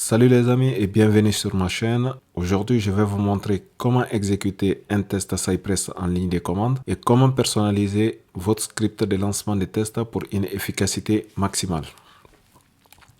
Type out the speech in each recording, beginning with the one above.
Salut les amis et bienvenue sur ma chaîne. Aujourd'hui, je vais vous montrer comment exécuter un test Cypress en ligne de commande et comment personnaliser votre script de lancement de test pour une efficacité maximale.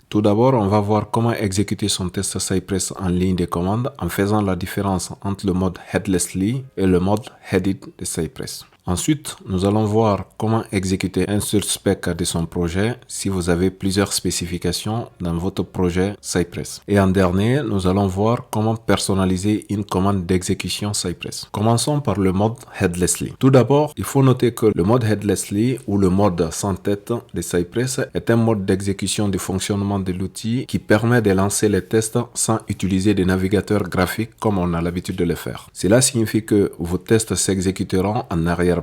Tout d'abord, on va voir comment exécuter son test Cypress en ligne de commande en faisant la différence entre le mode Headlessly et le mode Headed de Cypress. Ensuite, nous allons voir comment exécuter un seul spec de son projet si vous avez plusieurs spécifications dans votre projet Cypress. Et en dernier, nous allons voir comment personnaliser une commande d'exécution Cypress. Commençons par le mode Headlessly. Tout d'abord, il faut noter que le mode Headlessly ou le mode sans tête de Cypress est un mode d'exécution du fonctionnement de l'outil qui permet de lancer les tests sans utiliser des navigateurs graphiques comme on a l'habitude de le faire. Cela signifie que vos tests s'exécuteront en arrière-plan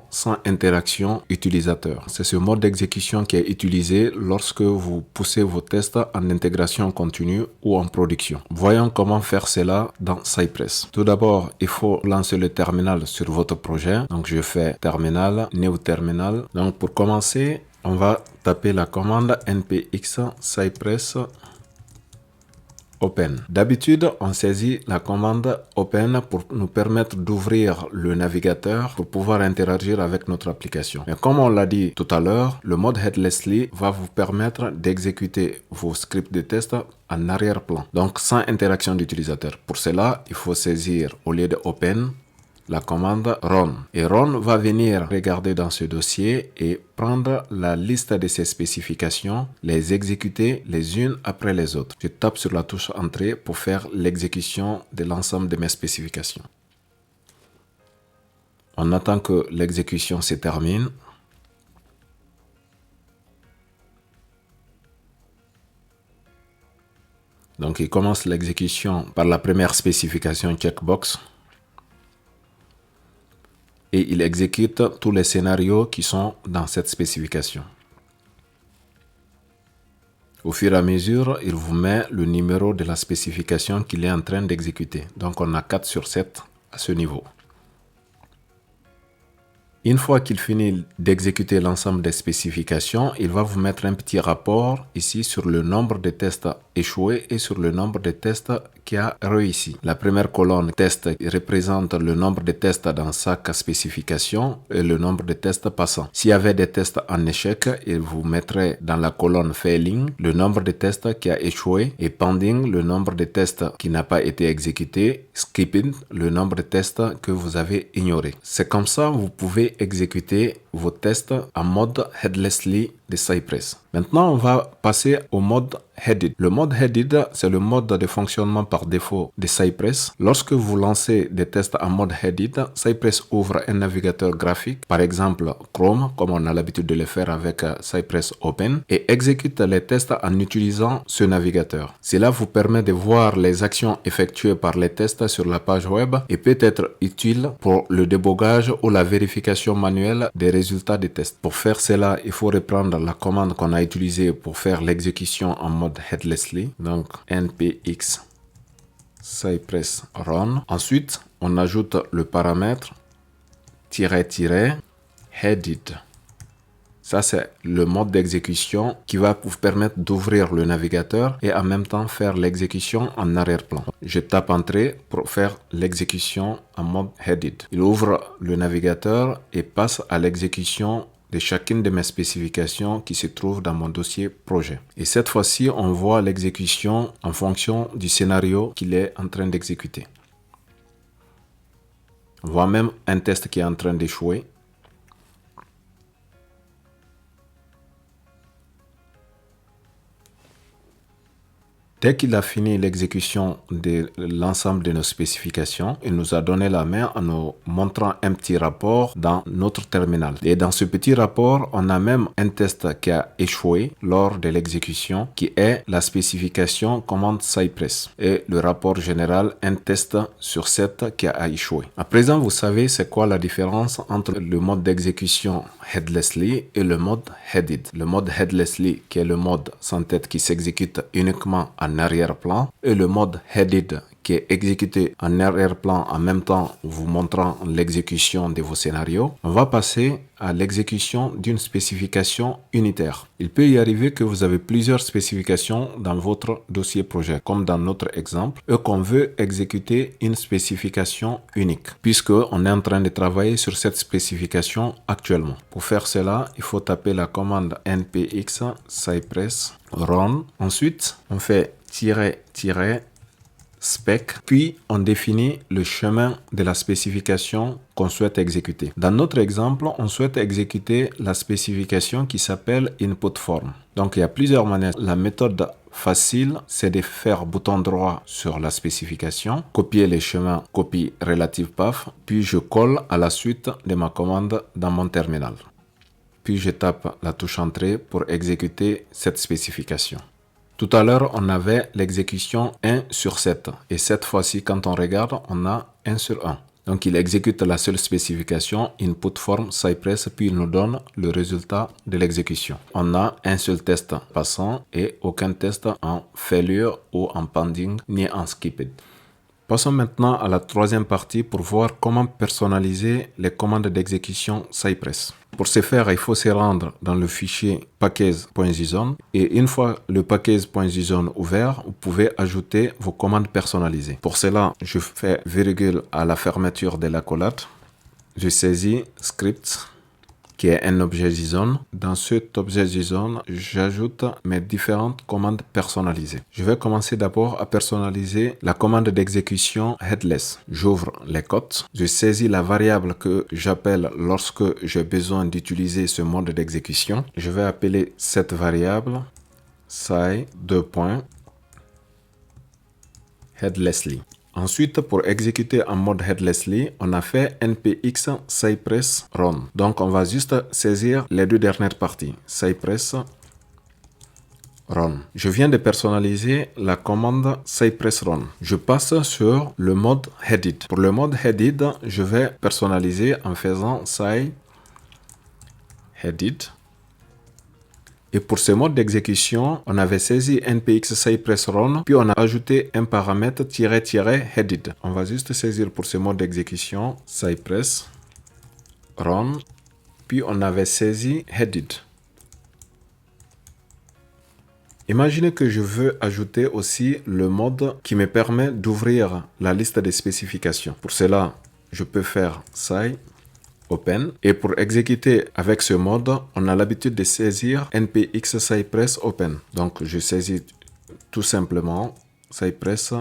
sans interaction utilisateur. C'est ce mode d'exécution qui est utilisé lorsque vous poussez vos tests en intégration continue ou en production. Voyons comment faire cela dans Cypress. Tout d'abord, il faut lancer le terminal sur votre projet. Donc je fais terminal, new terminal. Donc pour commencer, on va taper la commande npx cypress open. D'habitude, on saisit la commande open pour nous permettre d'ouvrir le navigateur pour pouvoir interagir avec notre application. Mais comme on l'a dit tout à l'heure, le mode Headlessly va vous permettre d'exécuter vos scripts de test en arrière-plan, donc sans interaction d'utilisateur. Pour cela, il faut saisir au lieu de open la commande run. Et run va venir regarder dans ce dossier et prendre la liste de ces spécifications, les exécuter les unes après les autres. Je tape sur la touche entrée pour faire l'exécution de l'ensemble de mes spécifications. On attend que l'exécution se termine. Donc il commence l'exécution par la première spécification checkbox. Et il exécute tous les scénarios qui sont dans cette spécification. Au fur et à mesure, il vous met le numéro de la spécification qu'il est en train d'exécuter. Donc on a 4 sur 7 à ce niveau. Une fois qu'il finit d'exécuter l'ensemble des spécifications, il va vous mettre un petit rapport ici sur le nombre de tests échoués et sur le nombre de tests qui a réussi. La première colonne test représente le nombre de tests dans chaque spécification et le nombre de tests passants. S'il y avait des tests en échec, il vous mettrait dans la colonne failing le nombre de tests qui a échoué et pending le nombre de tests qui n'a pas été exécuté, skipping le nombre de tests que vous avez ignoré. C'est comme ça vous pouvez exécuter vos tests en mode Headlessly de Cypress. Maintenant, on va passer au mode Headed. Le mode Headed, c'est le mode de fonctionnement par défaut de Cypress. Lorsque vous lancez des tests en mode Headed, Cypress ouvre un navigateur graphique, par exemple Chrome, comme on a l'habitude de le faire avec Cypress Open, et exécute les tests en utilisant ce navigateur. Cela vous permet de voir les actions effectuées par les tests sur la page web et peut être utile pour le débogage ou la vérification manuelle des résultats des tests. Pour faire cela, il faut reprendre la commande qu'on a utilisée pour faire l'exécution en mode Headlessly, donc npx cypress run. Ensuite, on ajoute le paramètre headed. Ça, c'est le mode d'exécution qui va vous permettre d'ouvrir le navigateur et en même temps faire l'exécution en arrière-plan. Je tape entrée pour faire l'exécution en mode headed. Il ouvre le navigateur et passe à l'exécution de chacune de mes spécifications qui se trouvent dans mon dossier projet. Et cette fois-ci, on voit l'exécution en fonction du scénario qu'il est en train d'exécuter. On voit même un test qui est en train d'échouer. Dès qu'il a fini l'exécution de l'ensemble de nos spécifications, il nous a donné la main en nous montrant un petit rapport dans notre terminal. Et dans ce petit rapport, on a même un test qui a échoué lors de l'exécution, qui est la spécification commande Cypress. Et le rapport général, un test sur 7 qui a échoué. À présent, vous savez c'est quoi la différence entre le mode d'exécution Headlessly et le mode Headed. Le mode Headlessly, qui est le mode sans tête qui s'exécute uniquement en arrière-plan, et le mode Headed qui est exécuté en arrière-plan en même temps vous montrant l'exécution de vos scénarios, on va passer à l'exécution d'une spécification unitaire. Il peut y arriver que vous avez plusieurs spécifications dans votre dossier projet, comme dans notre exemple, et qu'on veut exécuter une spécification unique, puisque on est en train de travailler sur cette spécification actuellement. Pour faire cela, il faut taper la commande npx cypress run. Ensuite, on fait -, spec, puis on définit le chemin de la spécification qu'on souhaite exécuter. Dans notre exemple, on souhaite exécuter la spécification qui s'appelle input form. Donc il y a plusieurs manières. La méthode facile, c'est de faire bouton droit sur la spécification, copier les chemins, copie relative path, puis je colle à la suite de ma commande dans mon terminal. Puis je tape la touche entrée pour exécuter cette spécification. Tout à l'heure, on avait l'exécution 1 sur 7. Et cette fois-ci, quand on regarde, on a 1 sur 1. Donc, il exécute la seule spécification input form Cypress, puis il nous donne le résultat de l'exécution. On a un seul test passant et aucun test en failure ou en pending ni en skipped. Passons maintenant à la troisième partie pour voir comment personnaliser les commandes d'exécution Cypress. Pour ce faire, il faut se rendre dans le fichier package.json et une fois le package.json ouvert, vous pouvez ajouter vos commandes personnalisées. Pour cela, je fais virgule à la fermeture de l'accolade. Je saisis script qui est un objet JSON. Dans cet objet JSON, j'ajoute mes différentes commandes personnalisées. Je vais commencer d'abord à personnaliser la commande d'exécution headless. J'ouvre les cotes. Je saisis la variable que j'appelle lorsque j'ai besoin d'utiliser ce mode d'exécution. Je vais appeler cette variable headlessly. Ensuite, pour exécuter en mode headlessly, on a fait npx cypress run. Donc, on va juste saisir les deux dernières parties. Cypress run. Je viens de personnaliser la commande cypress run. Je passe sur le mode headed. Pour le mode headed, je vais personnaliser en faisant headed. Et pour ce mode d'exécution, on avait saisi npx cypress run, puis on a ajouté un paramètre -headed. On va juste saisir pour ce mode d'exécution cypress run, puis on avait saisi headed. Imaginez que je veux ajouter aussi le mode qui me permet d'ouvrir la liste des spécifications. Pour cela, je peux faire open. Et pour exécuter avec ce mode, on a l'habitude de saisir npx cypress open. Donc, je saisis tout simplement cypress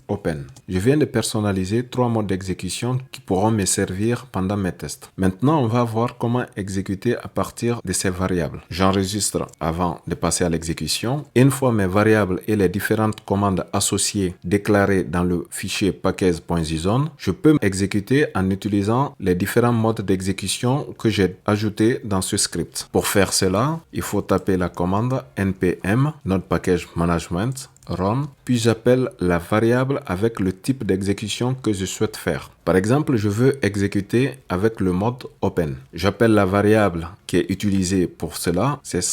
open. Je viens de personnaliser 3 modes d'exécution qui pourront me servir pendant mes tests. Maintenant, on va voir comment exécuter à partir de ces variables. J'enregistre avant de passer à l'exécution. Une fois mes variables et les différentes commandes associées déclarées dans le fichier package.json, je peux exécuter en utilisant les différents modes d'exécution que j'ai ajoutés dans ce script. Pour faire cela, il faut taper la commande npm node package management run, puis j'appelle la variable avec le type d'exécution que je souhaite faire. Par exemple, je veux exécuter avec le mode open. J'appelle la variable qui est utilisée pour cela, c'est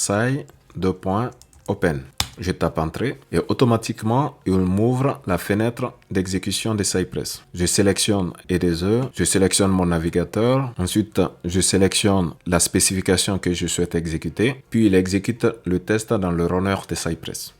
open. Je tape entrée et automatiquement, il m'ouvre la fenêtre d'exécution de Cypress. Je sélectionne Editor, je sélectionne mon navigateur. Ensuite, je sélectionne la spécification que je souhaite exécuter. Puis, il exécute le test dans le runner de Cypress.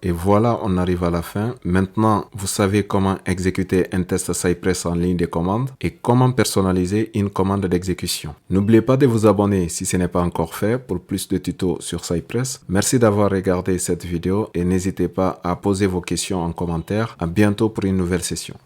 Et voilà, on arrive à la fin. Maintenant, vous savez comment exécuter un test Cypress en ligne de commande et comment personnaliser une commande d'exécution. N'oubliez pas de vous abonner si ce n'est pas encore fait pour plus de tutos sur Cypress. Merci d'avoir regardé cette vidéo et n'hésitez pas à poser vos questions en commentaire. À bientôt pour une nouvelle session.